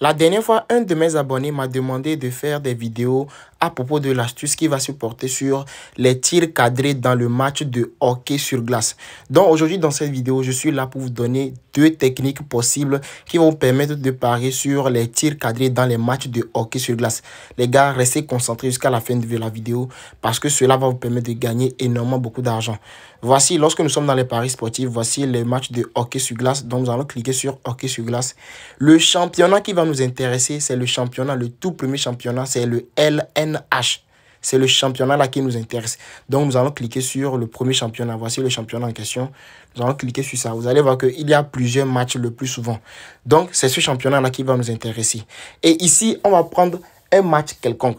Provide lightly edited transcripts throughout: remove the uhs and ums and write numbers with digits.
La dernière fois, un de mes abonnés m'a demandé de faire des vidéos à propos de l'astuce qui va se porter sur les tirs cadrés dans le match de hockey sur glace. Donc aujourd'hui, dans cette vidéo, je suis là pour vous donner deux techniques possibles qui vont vous permettre de parier sur les tirs cadrés dans les matchs de hockey sur glace. Les gars, restez concentrés jusqu'à la fin de la vidéo parce que cela va vous permettre de gagner énormément beaucoup d'argent. Voici, lorsque nous sommes dans les paris sportifs, voici les matchs de hockey sur glace. Donc nous allons cliquer sur hockey sur glace. Le championnat qui va nous intéresser, c'est le championnat, le tout premier championnat, c'est le LNH. C'est le championnat là qui nous intéresse. Donc, nous allons cliquer sur le premier championnat. Voici le championnat en question. Nous allons cliquer sur ça. Vous allez voir qu'il y a plusieurs matchs le plus souvent. Donc, c'est ce championnat là qui va nous intéresser. Et ici, on va prendre un match quelconque.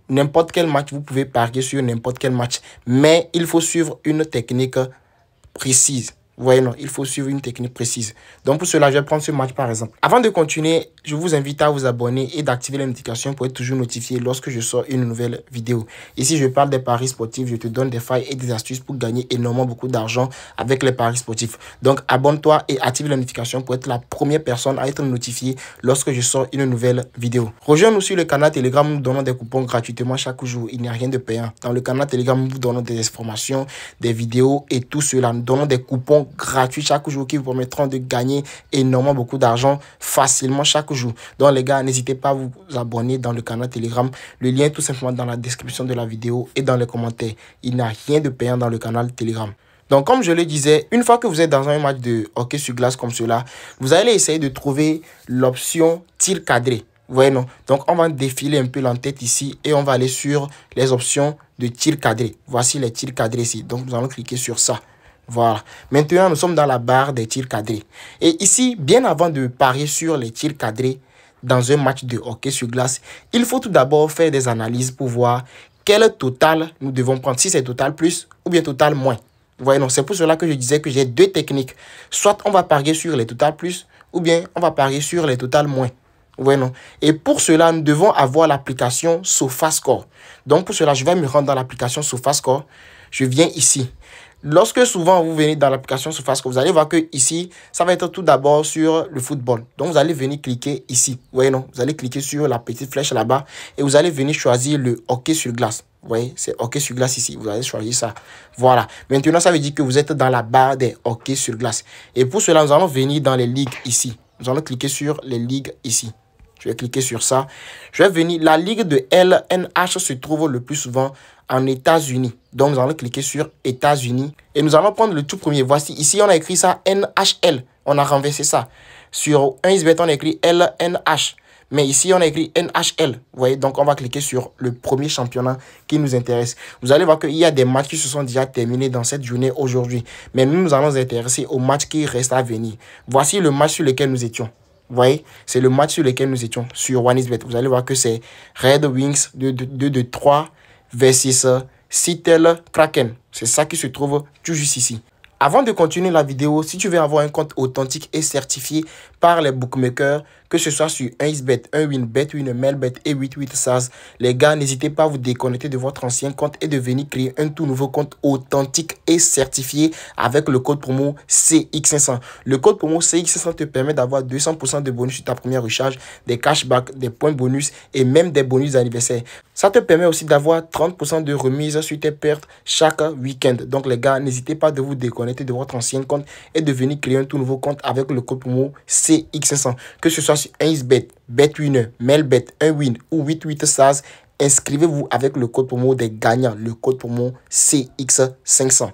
N'importe quel match, vous pouvez parier sur n'importe quel match. Mais il faut suivre une technique précise. Vous voyez, non, il faut suivre une technique précise. Donc, pour cela, je vais prendre ce match par exemple. Avant de continuer, je vous invite à vous abonner et d'activer les notifications pour être toujours notifié lorsque je sors une nouvelle vidéo. Ici, je parle des paris sportifs. Je te donne des failles et des astuces pour gagner énormément beaucoup d'argent avec les paris sportifs. Donc, abonne-toi et active les notifications pour être la première personne à être notifiée lorsque je sors une nouvelle vidéo. Rejoins-nous sur le canal Telegram. Nous donnons des coupons gratuitement chaque jour. Il n'y a rien de payant. Dans le canal Telegram, nous vous donnons des informations, des vidéos et tout cela. Nous donnons des coupons gratuits chaque jour qui vous permettront de gagner énormément beaucoup d'argent facilement chaque jour. Donc les gars, n'hésitez pas à vous abonner dans le canal Telegram. Le lien est tout simplement dans la description de la vidéo et dans les commentaires. Il n'y a rien de payant dans le canal Telegram. Donc comme je le disais, une fois que vous êtes dans un match de hockey sur glace comme cela, vous allez essayer de trouver l'option tir cadré. Vous voyez, non? Donc on va défiler un peu l'entête ici et on va aller sur les options de tir cadré. Voici les tirs cadrés ici. Donc nous allons cliquer sur ça. Voilà. Maintenant, nous sommes dans la barre des tirs cadrés. Et ici, bien avant de parier sur les tirs cadrés dans un match de hockey sur glace, il faut tout d'abord faire des analyses pour voir quel total nous devons prendre. Si c'est total plus ou bien total moins. Vous voyez, non, c'est pour cela que je disais que j'ai deux techniques. Soit on va parier sur les total plus ou bien on va parier sur les total moins. Vous voyez, non. Et pour cela, nous devons avoir l'application SofaScore. Donc pour cela, je vais me rendre dans l'application SofaScore. Je viens ici. Lorsque souvent vous venez dans l'application SofaScore, vous allez voir que ici, ça va être tout d'abord sur le football. Donc vous allez venir cliquer ici. Vous voyez, non? Vous allez cliquer sur la petite flèche là-bas et vous allez venir choisir le hockey sur glace. Vous voyez, c'est hockey sur glace ici. Vous allez choisir ça. Voilà. Maintenant, ça veut dire que vous êtes dans la barre des hockey sur glace. Et pour cela, nous allons venir dans les ligues ici. Nous allons cliquer sur les ligues ici. Je vais cliquer sur ça. Je vais venir. La ligue de LNH se trouve le plus souvent en États-Unis. Donc, nous allons cliquer sur États-Unis. Et nous allons prendre le tout premier. Voici, ici, on a écrit ça NHL. On a renversé ça. Sur 1xBet, on a écrit LNH. Mais ici, on a écrit NHL. Vous voyez, donc on va cliquer sur le premier championnat qui nous intéresse. Vous allez voir qu'il y a des matchs qui se sont déjà terminés dans cette journée aujourd'hui. Mais nous allons nous intéresser aux matchs qui restent à venir. Voici le match sur lequel nous étions. Vous voyez, c'est le match sur lequel nous étions sur 1xBet. Vous allez voir que c'est Red Wings 2-3 versus Seattle Kraken. C'est ça qui se trouve tout juste ici. Avant de continuer la vidéo, si tu veux avoir un compte authentique et certifié par les bookmakers, que ce soit sur 1xBet, 1win, BetWin, Melbet et 88stars, les gars, n'hésitez pas à vous déconnecter de votre ancien compte et de venir créer un tout nouveau compte authentique et certifié avec le code promo CX500. Le code promo CX500 te permet d'avoir 200% de bonus sur ta première recharge, des cashbacks, des points bonus et même des bonus d'anniversaire. Ça te permet aussi d'avoir 30% de remise sur tes pertes chaque week-end. Donc les gars, n'hésitez pas de vous déconnecter de votre ancien compte et de venir créer un tout nouveau compte avec le code promo CX500. Que ce soit sur 1xBet, BetWinner, Melbet, 1win ou 88stars, inscrivez-vous avec le code promo des gagnants, le code promo CX500.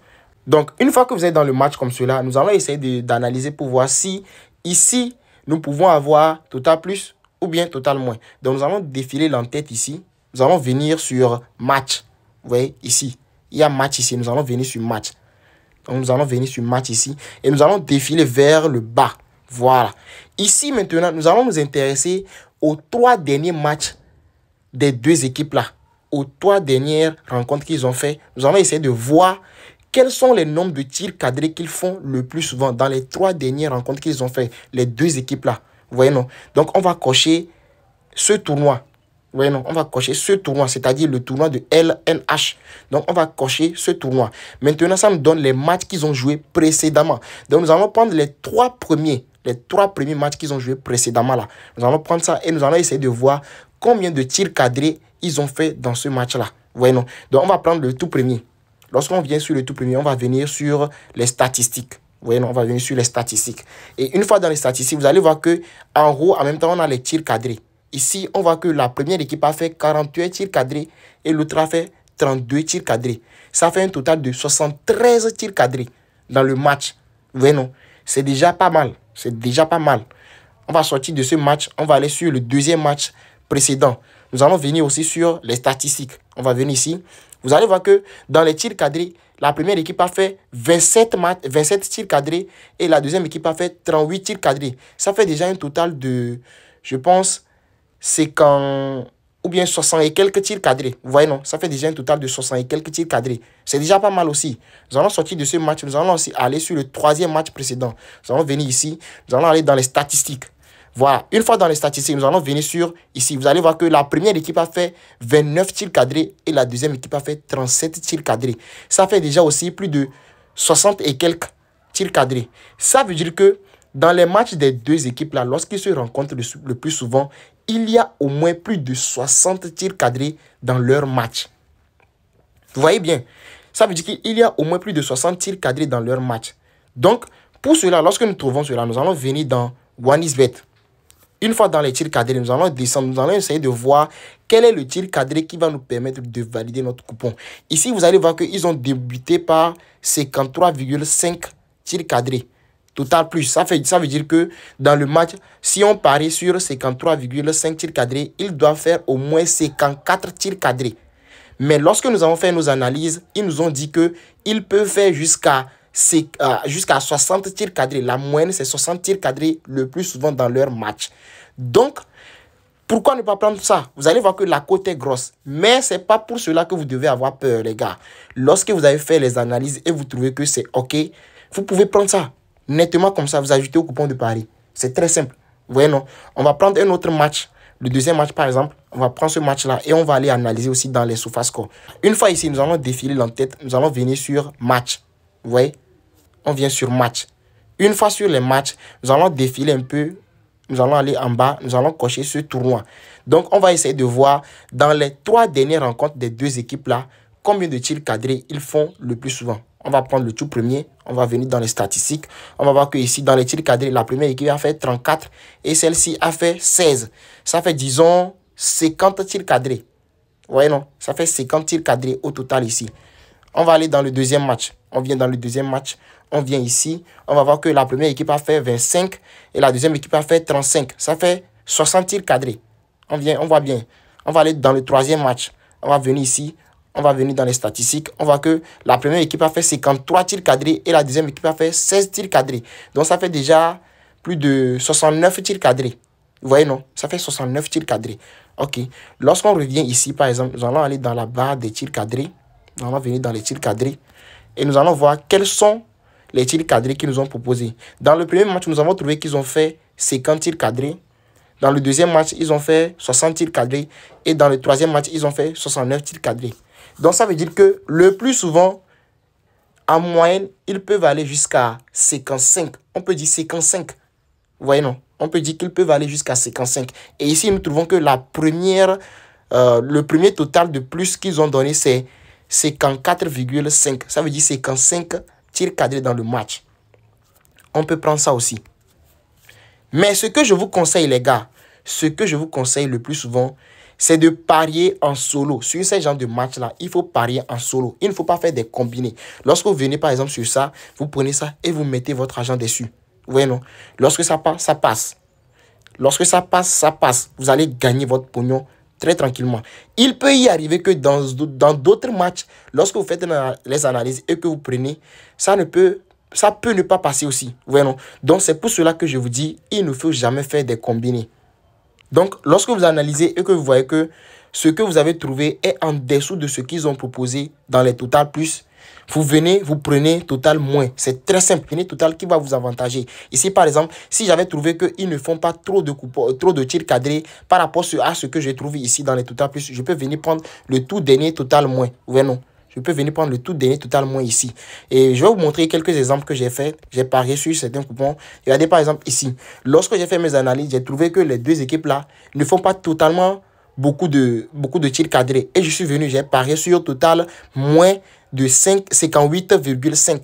Donc, une fois que vous êtes dans le match comme cela, nous allons essayer d'analyser pour voir si ici, nous pouvons avoir total plus ou bien total moins. Donc, nous allons défiler l'entête ici. Nous allons venir sur match. Vous voyez, ici, il y a match ici. Nous allons venir sur match. Donc, nous allons venir sur match ici et nous allons défiler vers le bas. Voilà. Ici, maintenant, nous allons nous intéresser aux 3 derniers matchs des deux équipes-là. Aux 3 dernières rencontres qu'ils ont fait. Nous allons essayer de voir quels sont les nombres de tirs cadrés qu'ils font le plus souvent dans les 3 dernières rencontres qu'ils ont fait. Les deux équipes-là. Vous voyez, non? Donc, on va cocher ce tournoi. Vous voyez, non? On va cocher ce tournoi, c'est-à-dire le tournoi de LNH. Donc, on va cocher ce tournoi. Maintenant, ça nous donne les matchs qu'ils ont joués précédemment. Donc, nous allons prendre les 3 premiers les 3 premiers matchs qu'ils ont joués précédemment là. Nous allons prendre ça et nous allons essayer de voir combien de tirs cadrés ils ont fait dans ce match-là. Voyez, non? Donc, on va prendre le tout premier. Lorsqu'on vient sur le tout premier, on va venir sur les statistiques. Vous voyez, non? On va venir sur les statistiques. Et une fois dans les statistiques, vous allez voir que en haut, en même temps, on a les tirs cadrés. Ici, on voit que la première équipe a fait 48 tirs cadrés et l'autre a fait 32 tirs cadrés. Ça fait un total de 73 tirs cadrés dans le match. Vous voyez, non? C'est déjà pas mal. C'est déjà pas mal. On va sortir de ce match. On va aller sur le deuxième match précédent. Nous allons venir aussi sur les statistiques. On va venir ici. Vous allez voir que dans les tirs cadrés, la première équipe a fait 27 tirs cadrés et la deuxième équipe a fait 38 tirs cadrés. Ça fait déjà un total de, je pense, 50 ou bien 60 et quelques tirs cadrés. Vous voyez, non? Ça fait déjà un total de 60 et quelques tirs cadrés. C'est déjà pas mal aussi. Nous allons sortir de ce match. Nous allons aussi aller sur le troisième match précédent. Nous allons venir ici. Nous allons aller dans les statistiques. Voilà. Une fois dans les statistiques, nous allons venir sur ici. Vous allez voir que la première équipe a fait 29 tirs cadrés et la deuxième équipe a fait 37 tirs cadrés. Ça fait déjà aussi plus de 60 et quelques tirs cadrés. Ça veut dire que dans les matchs des deux équipes-là, lorsqu'ils se rencontrent le plus souvent, il y a au moins plus de 60 tirs cadrés dans leur match. Vous voyez bien? Ça veut dire qu'il y a au moins plus de 60 tirs cadrés dans leur match. Donc, pour cela, lorsque nous trouvons cela, nous allons venir dans OneXBet. Une fois dans les tirs cadrés, nous allons descendre, nous allons essayer de voir quel est le tir cadré qui va nous permettre de valider notre coupon. Ici, vous allez voir qu'ils ont débuté par 53,5 tirs cadrés. Total plus. Ça veut dire que dans le match, si on parie sur 53,5 tirs cadrés, ils doivent faire au moins 54 tirs cadrés. Mais lorsque nous avons fait nos analyses, ils nous ont dit qu'ils peuvent faire jusqu'à 60 tirs cadrés. La moyenne, c'est 60 tirs cadrés le plus souvent dans leur match. Donc, pourquoi ne pas prendre ça? Vous allez voir que la cote est grosse. Mais ce n'est pas pour cela que vous devez avoir peur, les gars. Lorsque vous avez fait les analyses et vous trouvez que c'est OK, vous pouvez prendre ça. Nettement comme ça, vous ajoutez au coupon de Paris. C'est très simple. Vous voyez, non? On va prendre un autre match. Le deuxième match, par exemple, on va prendre ce match-là et on va aller analyser aussi dans les SofaScore. Une fois ici, nous allons défiler l'entête. Nous allons venir sur match. Vous voyez? On vient sur match. Une fois sur les matchs, nous allons défiler un peu. Nous allons aller en bas. Nous allons cocher ce tournoi. Donc, on va essayer de voir dans les 3 dernières rencontres des deux équipes-là, combien de tirs cadrés ils font le plus souvent. On va prendre le tout premier. On va venir dans les statistiques. On va voir que ici, dans les tirs cadrés, la première équipe a fait 34 et celle-ci a fait 16. Ça fait, disons, 50 tirs cadrés. Vous voyez, non? Ça fait 50 tirs cadrés au total ici. On va aller dans le deuxième match. On vient dans le deuxième match. On vient ici. On va voir que la première équipe a fait 25 et la deuxième équipe a fait 35. Ça fait 60 tirs cadrés. On voit bien. On va aller dans le troisième match. On va venir ici. On va venir dans les statistiques. On voit que la première équipe a fait 53 tirs cadrés et la deuxième équipe a fait 16 tirs cadrés. Donc, ça fait déjà plus de 69 tirs cadrés. Vous voyez, non? Ça fait 69 tirs cadrés. OK. Lorsqu'on revient ici, par exemple, nous allons aller dans la barre des tirs cadrés. Nous allons venir dans les tirs cadrés. Et nous allons voir quels sont les tirs cadrés qu'ils nous ont proposés. Dans le premier match, nous avons trouvé qu'ils ont fait 50 tirs cadrés. Dans le deuxième match, ils ont fait 60 tirs cadrés. Et dans le troisième match, ils ont fait 69 tirs cadrés. Donc, ça veut dire que le plus souvent, en moyenne, ils peuvent aller jusqu'à 55. On peut dire 55. Vous voyez, non? On peut dire qu'ils peuvent aller jusqu'à 55. Et ici, nous trouvons que le premier total de plus qu'ils ont donné, c'est 54,5. Ça veut dire 55 tirs cadrés dans le match. On peut prendre ça aussi. Mais ce que je vous conseille, les gars, ce que je vous conseille le plus souvent, c'est de parier en solo. Sur ces genres de matchs-là, il faut parier en solo. Il ne faut pas faire des combinés. Lorsque vous venez, par exemple, sur ça, vous prenez ça et vous mettez votre argent dessus. Vous voyez, non? Lorsque ça passe, ça passe. Lorsque ça passe, ça passe. Vous allez gagner votre pognon très tranquillement. Il peut y arriver que dans d'autres matchs, lorsque vous faites les analyses et que vous prenez, ça peut ne pas passer aussi. Vous voyez, non? Donc, c'est pour cela que je vous dis, il ne faut jamais faire des combinés. Donc, lorsque vous analysez et que vous voyez que ce que vous avez trouvé est en dessous de ce qu'ils ont proposé dans les total plus, vous venez, vous prenez total moins. C'est très simple. Prenez total qui va vous avantager. Ici, par exemple, si j'avais trouvé qu'ils ne font pas trop de tirs cadrés par rapport à ce que j'ai trouvé ici dans les total plus, je peux venir prendre le tout dernier total moins. Vous voyez, non? je peux venir prendre le tout dernier total moins ici. Et je vais vous montrer quelques exemples que j'ai fait. J'ai parié sur certains coupons. Regardez par exemple ici. Lorsque j'ai fait mes analyses, j'ai trouvé que les deux équipes-là ne font pas totalement beaucoup de tirs cadrés. Et je suis venu, j'ai parié sur total moins de 58,5.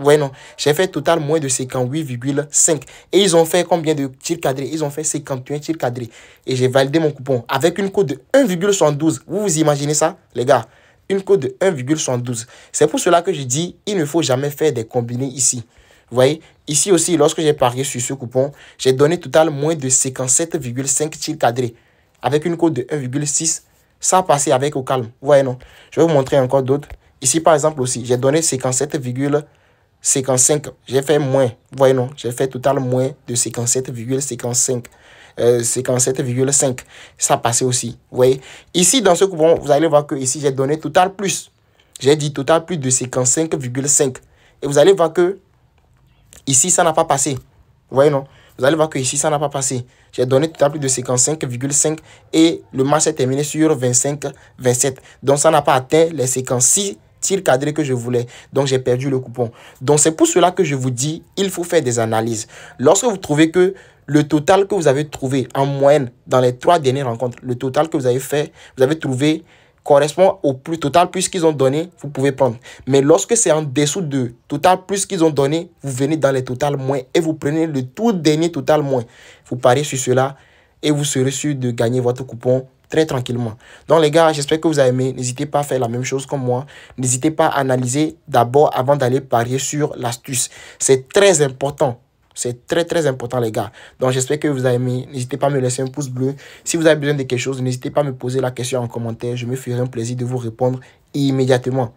Ouais, non. J'ai fait total moins de 58,5. Et ils ont fait combien de tirs cadrés? Ils ont fait 51 tirs cadrés. Et j'ai validé mon coupon avec une cote de 1,72. Vous vous imaginez ça, les gars? Une cote de 1,72. C'est pour cela que je dis, il ne faut jamais faire des combinés ici. Vous voyez, ici aussi, lorsque j'ai parié sur ce coupon, j'ai donné total moins de 57,5 tirs cadrés. Avec une cote de 1,6. Ça a passé avec au calme. Vous voyez, non? Je vais vous montrer encore d'autres. Ici, par exemple, aussi, j'ai donné 57,55. J'ai fait moins. Vous voyez, non? J'ai fait total moins de 57,55. 57,5. Ça a passé aussi. Vous voyez? Ici, dans ce coupon, vous allez voir que ici, j'ai donné total plus. J'ai dit total plus de 55,5. Et vous allez voir que ici, ça n'a pas passé. Vous voyez, non? Vous allez voir que ici, ça n'a pas passé. J'ai donné total plus de 55,5 et le match est terminé sur 25-27. Donc, ça n'a pas atteint les 56 tirs cadrés que je voulais. Donc, j'ai perdu le coupon. Donc, c'est pour cela que je vous dis, il faut faire des analyses. Lorsque vous trouvez que le total que vous avez trouvé en moyenne dans les 3 dernières rencontres, le total que vous avez fait, vous avez trouvé correspond au plus total plus qu'ils ont donné, vous pouvez prendre. Mais lorsque c'est en dessous de total plus qu'ils ont donné, vous venez dans les total moins et vous prenez le tout dernier total moins. Vous pariez sur cela et vous serez sûr de gagner votre coupon très tranquillement. Donc les gars, j'espère que vous avez aimé. N'hésitez pas à faire la même chose comme moi. N'hésitez pas à analyser d'abord avant d'aller parier sur l'astuce. C'est très important. C'est très très important les gars. Donc j'espère que vous avez aimé. N'hésitez pas à me laisser un pouce bleu. Si vous avez besoin de quelque chose, n'hésitez pas à me poser la question en commentaire. Je me ferai un plaisir de vous répondre immédiatement.